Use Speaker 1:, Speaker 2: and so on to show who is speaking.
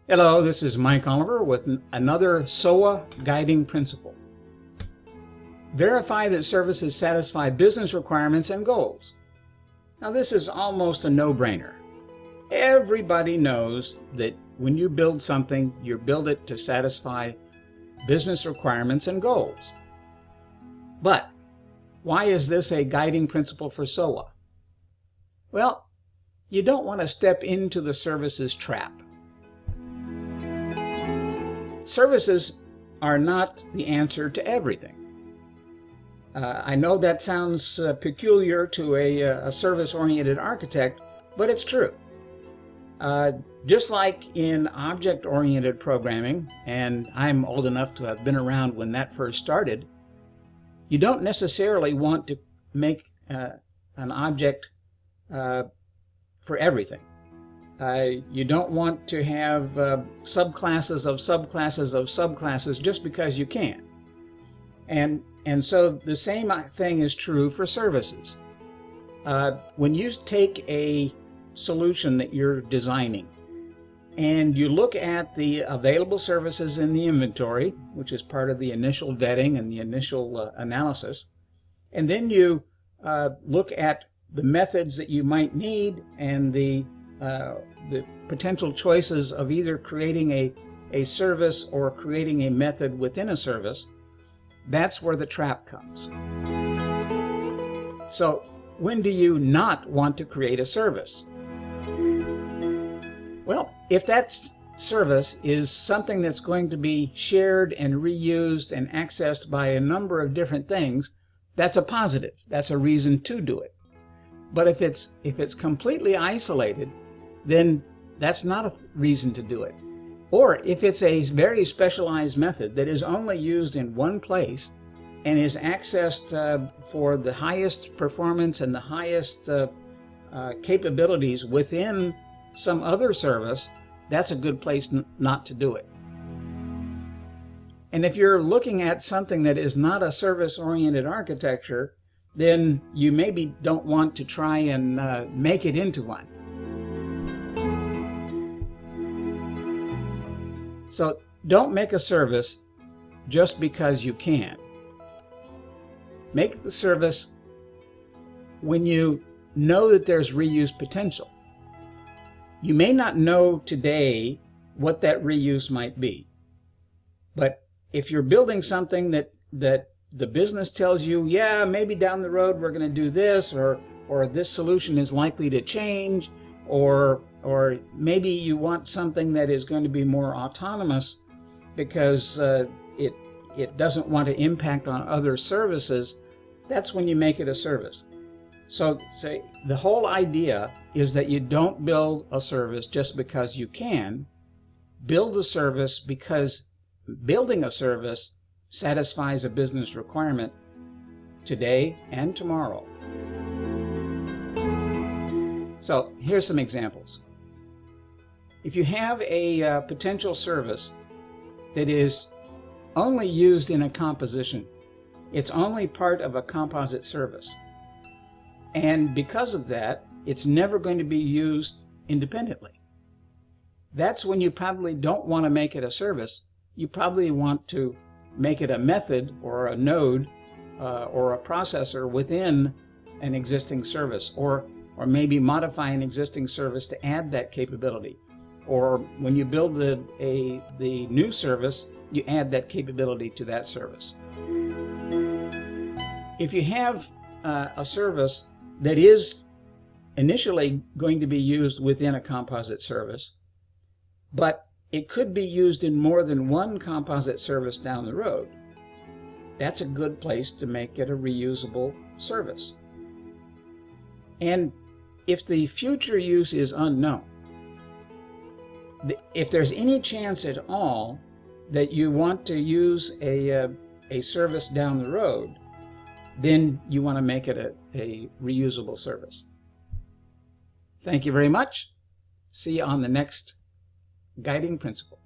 Speaker 1: Hello, this is Mike Oliver with another SOA Guiding Principle. Verify that services satisfy business requirements and goals. Now this is almost a no-brainer. Everybody knows that when you build something, you build it to satisfy business requirements and goals. But why is this a guiding principle for SOA? Well, you don't want to step into the services trap. Services are not the answer to everything. I know that sounds peculiar to a service-oriented architect, but it's true. Just like in object-oriented programming, and I'm old enough to have been around when that first started, you don't necessarily want to make an object for everything. You don't want to have subclasses of subclasses of subclasses just because you can. And so the same thing is true for services. When you take a solution that you're designing and you look at the available services in the inventory, which is part of the initial vetting and the initial analysis, and then you look at the methods that you might need and the potential choices of either creating a service or creating a method within a service, that's where the trap comes. So when do you not want to create a service? Well, if that service is something that's going to be shared and reused and accessed by a number of different things, that's a positive. That's a reason to do it. But if it's completely isolated, then that's not a reason to do it. Or if it's a very specialized method that is only used in one place and is accessed for the highest performance and the highest capabilities within some other service, that's a good place not to do it. And if you're looking at something that is not a service-oriented architecture, then you maybe don't want to try and make it into one. So don't make a service just because you can. Make the service when you know that there's reuse potential. You may not know today what that reuse might be, but if you're building something that the business tells you, yeah, maybe down the road we're going to do this, or this solution is likely to change, or maybe you want something that is going to be more autonomous because it doesn't want to impact on other services, that's when you make it a service. So the whole idea is that you don't build a service just because you can. Build a service because building a service satisfies a business requirement today and tomorrow. So here's some examples. If you have a potential service that is only used in a composition, it's only part of a composite service, and because of that, it's never going to be used independently, that's when you probably don't want to make it a service. You probably want to make it a method or a node or a processor within an existing service, or maybe modify an existing service to add that capability. Or when you build the new service, you add that capability to that service. If you have a service that is initially going to be used within a composite service, but it could be used in more than one composite service down the road, that's a good place to make it a reusable service. And if the future use is unknown, if there's any chance at all that you want to use a service down the road, then you want to make it a reusable service. Thank you very much. See you on the next guiding principle.